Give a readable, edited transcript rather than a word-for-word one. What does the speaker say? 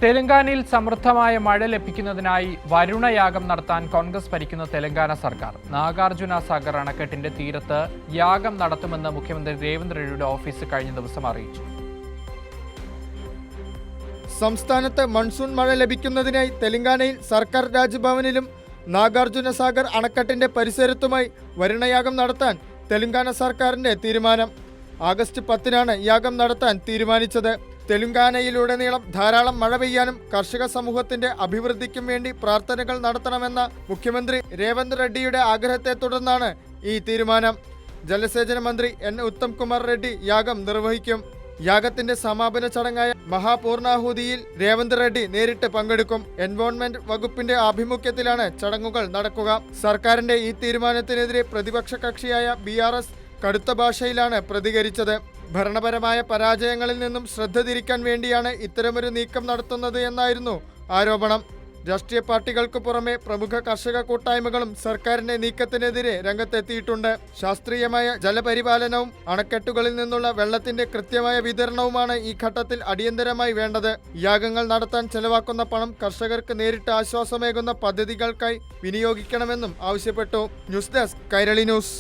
തെലങ്കാനയിൽ സമൃദ്ധമായ മഴ ലഭിക്കുന്നതിനായി വരുണയാഗം നടത്താൻ കോൺഗ്രസ് ഭരിക്കുന്ന തെലങ്കാന സർക്കാർ നാഗാർജുന സാഗർ അണക്കെട്ടിന്റെ തീരത്ത് യാഗം നടത്തുമെന്ന് മുഖ്യമന്ത്രി രേവന്ത് റെഡ്ഡിയുടെ ഓഫീസ് കഴിഞ്ഞ ദിവസം അറിയിച്ചു. സംസ്ഥാനത്ത് മൺസൂൺ മഴ ലഭിക്കുന്നതിനായി തെലങ്കാനയിൽ സർക്കാർ രാജ്ഭവനിലും നാഗാർജുന സാഗർ അണക്കെട്ടിന്റെ പരിസരത്തുമായി വരുണയാഗം നടത്താൻ തെലങ്കാന സർക്കാരിന്റെ തീരുമാനം. ആഗസ്റ്റ് 10-നാണ് യാഗം നടത്താൻ തീരുമാനിച്ചത്. തെലങ്കാനയിലുടനീളം ധാരാളം മഴ പെയ്യാനും കർഷക സമൂഹത്തിന്റെ അഭിവൃദ്ധിക്കും വേണ്ടി പ്രാർത്ഥനകൾ നടത്തണമെന്ന മുഖ്യമന്ത്രി രേവന്ത് റെഡ്ഡിയുടെ ആഗ്രഹത്തെ തുടർന്നാണ് ഈ തീരുമാനം. ജലസേചന മന്ത്രി എൻ ഉത്തം കുമാർ റെഡ്ഡി യാഗം നിർവഹിക്കും. യാഗത്തിന്റെ സമാപന ചടങ്ങായ മഹാപൂർണാഹുതിയിൽ രേവന്ത് റെഡ്ഡി നേരിട്ട് പങ്കെടുക്കും. എൻവയോൺമെന്റ് വകുപ്പിന്റെ ആഭിമുഖ്യത്തിലാണ് ചടങ്ങുകൾ നടക്കുക. സർക്കാരിന്റെ ഈ തീരുമാനത്തിനെതിരെ പ്രതിപക്ഷ കക്ഷിയായ BRS കടുത്ത ഭാഷയിലാണ് പ്രതികരിച്ചത്. ഭരണപരമായ പരാജയങ്ങളിൽ നിന്നും ശ്രദ്ധ തിരിക്കാൻ വേണ്ടിയാണ് ഇത്തരമൊരു നീക്കം നടത്തുന്നത് എന്നായിരുന്നു ആരോപണം. രാഷ്ട്രീയ പാർട്ടികൾക്ക് പുറമെ പ്രമുഖ കർഷക കൂട്ടായ്മകളും സർക്കാരിന്റെ നീക്കത്തിനെതിരെ രംഗത്തെത്തിയിട്ടുണ്ട്. ശാസ്ത്രീയമായ ജലപരിപാലനവും അണക്കെട്ടുകളിൽ നിന്നുള്ള വെള്ളത്തിന്റെ കൃത്യമായ വിതരണവുമാണ് ഈ ഘട്ടത്തിൽ അടിയന്തരമായി വേണ്ടത്. യാഗങ്ങൾ നടത്താൻ ചെലവാക്കുന്ന പണം കർഷകർക്ക് നേരിട്ട് ആശ്വാസമേകുന്ന പദ്ധതികൾക്കായി വിനിയോഗിക്കണമെന്നും ആവശ്യപ്പെട്ടു. News desk Kairali news.